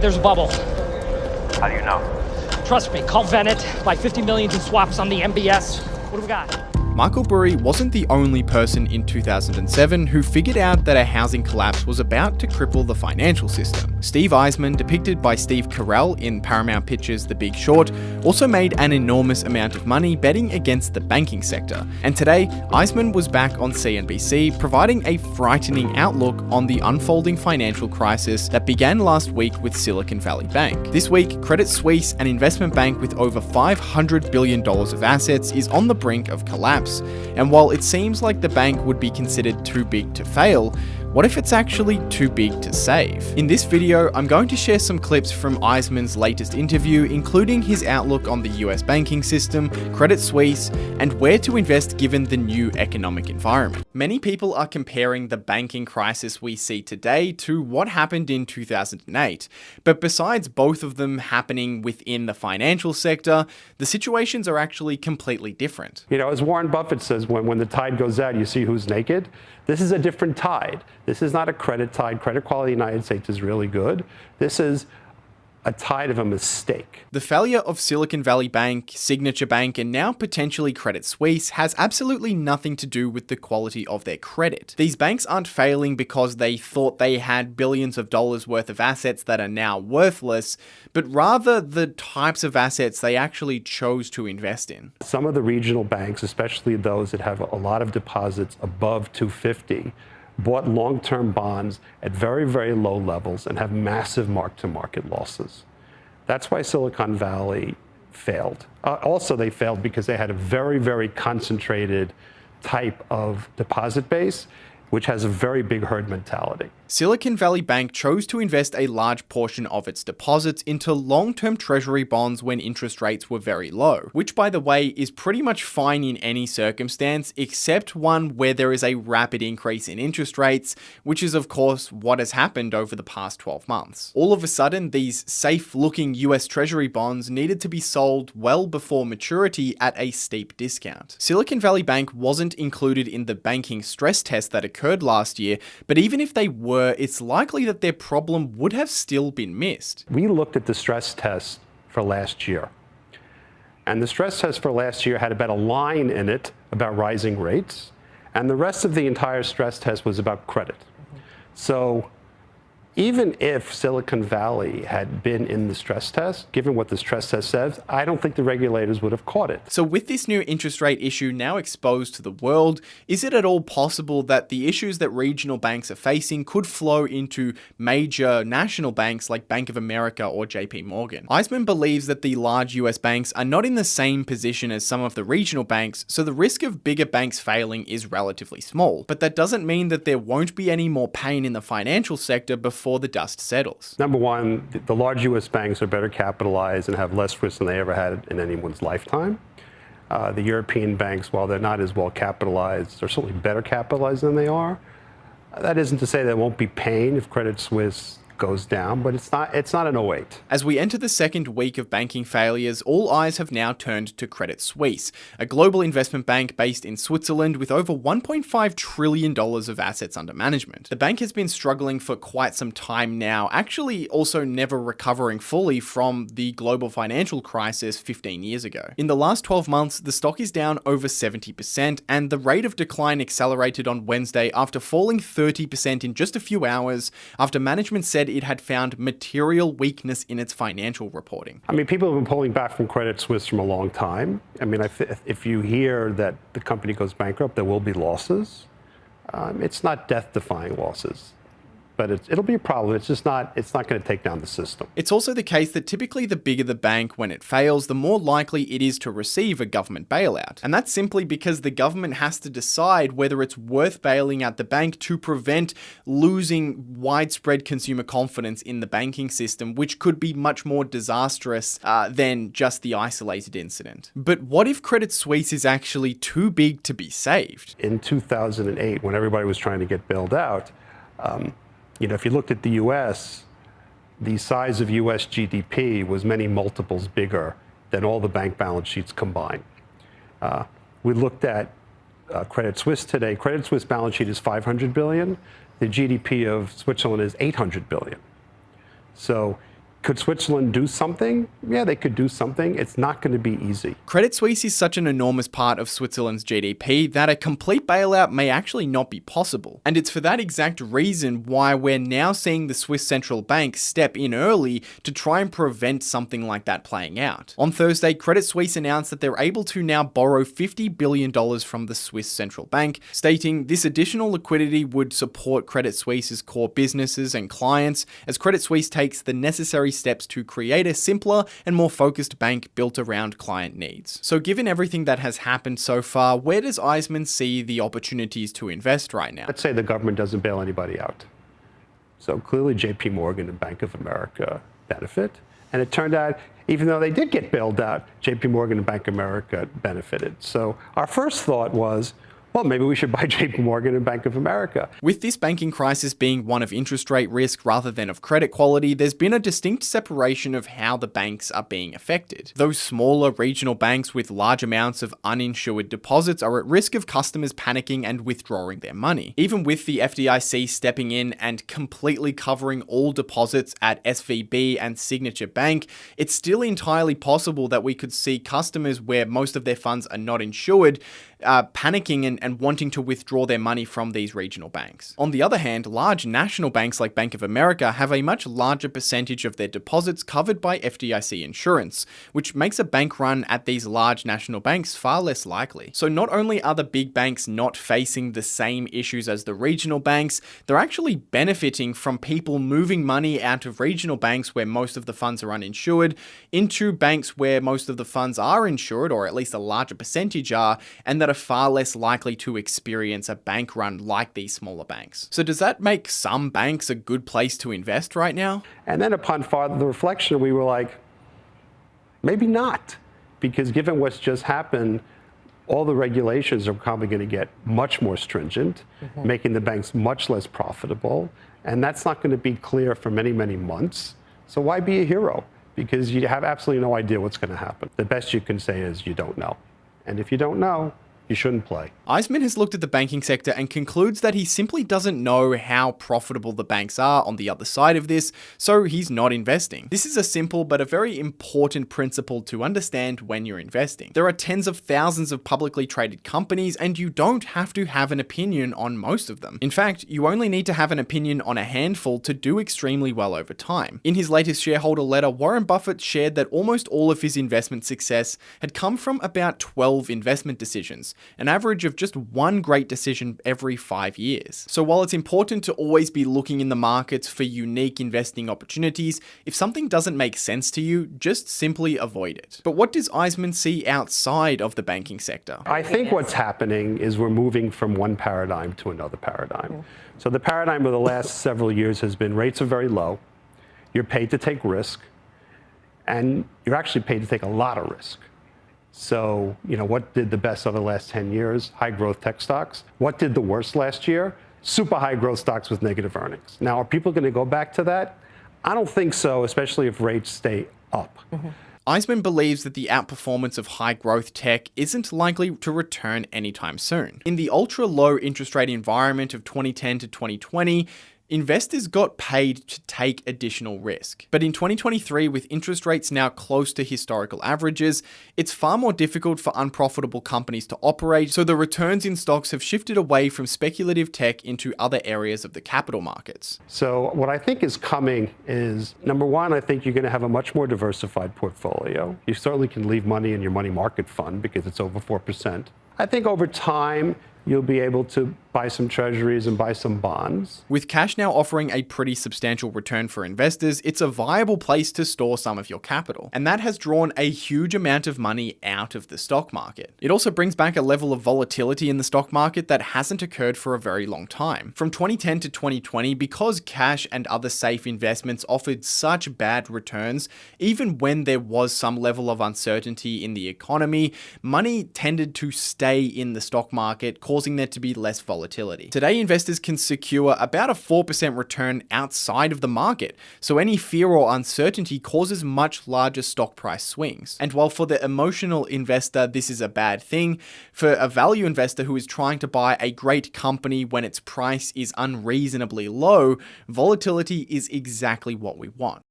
There's a bubble. How do you know? Trust me, call Venet, buy 50 million in swaps on the MBS. What do we got? Michael Burry wasn't the only person in 2007 who figured out that a housing collapse was about to cripple the financial system. Steve Eisman, depicted by Steve Carell in Paramount Pictures' The Big Short, also made an enormous amount of money betting against the banking sector. And today, Eisman was back on CNBC providing a frightening outlook on the unfolding financial crisis that began last week with Silicon Valley Bank. This week, Credit Suisse, an investment bank with over $500 billion of assets, is on the brink of collapse. And while it seems like the bank would be considered too big to fail, what if it's actually too big to save? In this video, I'm going to share some clips from Eisman's latest interview, including his outlook on the US banking system, Credit Suisse, and where to invest given the new economic environment. Many people are comparing the banking crisis we see today to what happened in 2008. But besides both of them happening within the financial sector, the situations are actually completely different. You know, as Warren Buffett says, when the tide goes out, you see who's naked. This is a different tide. This is not a credit tide. Credit quality in the United States is really good. This is a tide of a mistake. The failure of Silicon Valley Bank, Signature Bank, and now potentially Credit Suisse has absolutely nothing to do with the quality of their credit. These banks aren't failing because they thought they had billions of dollars worth of assets that are now worthless, but rather the types of assets they actually chose to invest in. Some of the regional banks, especially those that have a lot of deposits above 250, bought long-term bonds at very, very low levels and have massive mark-to-market losses. That's why Silicon Valley failed. Also, they failed because they had a very, very concentrated type of deposit base, which has a very big herd mentality. Silicon Valley Bank chose to invest a large portion of its deposits into long-term treasury bonds when interest rates were very low, which, by the way, is pretty much fine in any circumstance except one where there is a rapid increase in interest rates, which is of course what has happened over the past 12 months. All of a sudden, these safe-looking US treasury bonds needed to be sold well before maturity at a steep discount. Silicon Valley Bank wasn't included in the banking stress test that occurred last year, but even if they were, it's likely that their problem would have still been missed. We looked at the stress test for last year. And the stress test for last year had about a line in it about rising rates. And the rest of the entire stress test was about credit. So even if Silicon Valley had been in the stress test, given what the stress test says, I don't think the regulators would have caught it. So with this new interest rate issue now exposed to the world, is it at all possible that the issues that regional banks are facing could flow into major national banks like Bank of America or JP Morgan? Eisman believes that the large US banks are not in the same position as some of the regional banks, so the risk of bigger banks failing is relatively small. But that doesn't mean that there won't be any more pain in the financial sector before the dust settles. Number one, the large US banks are better capitalized and have less risk than they ever had in anyone's lifetime. The European banks, while they're not as well capitalized, are certainly better capitalized than they are. That isn't to say there won't be pain if Credit Suisse goes down, but it's not an 08. As we enter the second week of banking failures, all eyes have now turned to Credit Suisse, a global investment bank based in Switzerland with over $1.5 trillion of assets under management. The bank has been struggling for quite some time now, actually also never recovering fully from the global financial crisis 15 years ago. In the last 12 months, the stock is down over 70%, and the rate of decline accelerated on Wednesday after falling 30% in just a few hours after management said it had found material weakness in its financial reporting. I mean, people have been pulling back from Credit Suisse from a long time. I mean, if you hear that the company goes bankrupt, there will be losses. It's not death-defying losses, but it'll be a problem. It's not going to take down the system. It's also the case that typically the bigger the bank when it fails, the more likely it is to receive a government bailout. And that's simply because the government has to decide whether it's worth bailing out the bank to prevent losing widespread consumer confidence in the banking system, which could be much more disastrous than just the isolated incident. But what if Credit Suisse is actually too big to be saved? In 2008, when everybody was trying to get bailed out, you know, if you looked at the US, the size of US GDP was many multiples bigger than all the bank balance sheets combined. We looked at Credit Suisse today. Credit Suisse balance sheet is 500 billion. The GDP of Switzerland is 800 billion. So Could Switzerland do something? Yeah, they could do something. It's not going to be easy. Credit Suisse is such an enormous part of Switzerland's GDP that a complete bailout may actually not be possible. And it's for that exact reason why we're now seeing the Swiss central bank step in early to try and prevent something like that playing out. On Thursday, Credit Suisse announced that they're able to now borrow $50 billion from the Swiss central bank, stating this additional liquidity would support Credit Suisse's core businesses and clients as Credit Suisse takes the necessary steps to create a simpler and more focused bank built around client needs. So given everything that has happened so far, where does Eisman see the opportunities to invest right now? Let's say the government doesn't bail anybody out. So clearly JP Morgan and Bank of America benefit. And it turned out, even though they did get bailed out, JP Morgan and Bank of America benefited. So our first thought was, well, maybe we should buy JP Morgan and Bank of America. With this banking crisis being one of interest rate risk rather than of credit quality, there's been a distinct separation of how the banks are being affected. Those smaller regional banks with large amounts of uninsured deposits are at risk of customers panicking and withdrawing their money. Even with the FDIC stepping in and completely covering all deposits at SVB and Signature Bank, it's still entirely possible that we could see customers where most of their funds are not insured panicking and wanting to withdraw their money from these regional banks. On the other hand, large national banks like Bank of America have a much larger percentage of their deposits covered by FDIC insurance, which makes a bank run at these large national banks far less likely. So not only are the big banks not facing the same issues as the regional banks, they're actually benefiting from people moving money out of regional banks where most of the funds are uninsured into banks where most of the funds are insured, or at least a larger percentage are, and that are far less likely to experience a bank run like these smaller banks. So does that make some banks a good place to invest right now? And then upon further reflection, we were like, maybe not. Because given what's just happened, all the regulations are probably going to get much more stringent, making the banks much less profitable. And that's not going to be clear for many, many months. So why be a hero? Because you have absolutely no idea what's going to happen. The best you can say is you don't know. And if you don't know, you shouldn't play. Eisman has looked at the banking sector and concludes that he simply doesn't know how profitable the banks are on the other side of this, so he's not investing. This is a simple but a very important principle to understand when you're investing. There are tens of thousands of publicly traded companies, and you don't have to have an opinion on most of them. In fact, you only need to have an opinion on a handful to do extremely well over time. In his latest shareholder letter, Warren Buffett shared that almost all of his investment success had come from about 12 investment decisions, an average of just one great decision every 5 years. So while it's important to always be looking in the markets for unique investing opportunities, if something doesn't make sense to you, just simply avoid it. But what does Eisman see outside of the banking sector? I think what's happening is we're moving from one paradigm to another paradigm. So the paradigm of the last several years has been rates are very low, you're paid to take risk, and you're actually paid to take a lot of risk. So, what did the best over the last 10 years? High growth tech stocks. What did the worst last year? Super high growth stocks with negative earnings. Now, are people going to go back to that? I don't think so, especially if rates stay up. Eisman believes that the outperformance of high growth tech isn't likely to return anytime soon. In the ultra low interest rate environment of 2010 to 2020, investors got paid to take additional risk. But in 2023, with interest rates now close to historical averages, it's far more difficult for unprofitable companies to operate, so the returns in stocks have shifted away from speculative tech into other areas of the capital markets. So what I think is coming is, number one, I think you're going to have a much more diversified portfolio. You certainly can leave money in your money market fund because it's over 4%. I think over time, you'll be able to buy some treasuries and buy some bonds. With cash now offering a pretty substantial return for investors, it's a viable place to store some of your capital. And that has drawn a huge amount of money out of the stock market. It also brings back a level of volatility in the stock market that hasn't occurred for a very long time. From 2010 to 2020, because cash and other safe investments offered such bad returns, even when there was some level of uncertainty in the economy, money tended to stay in the stock market, causing there to be less volatility. Today, investors can secure about a 4% return outside of the market, so any fear or uncertainty causes much larger stock price swings. And while for the emotional investor this is a bad thing, for a value investor who is trying to buy a great company when its price is unreasonably low, volatility is exactly what we want.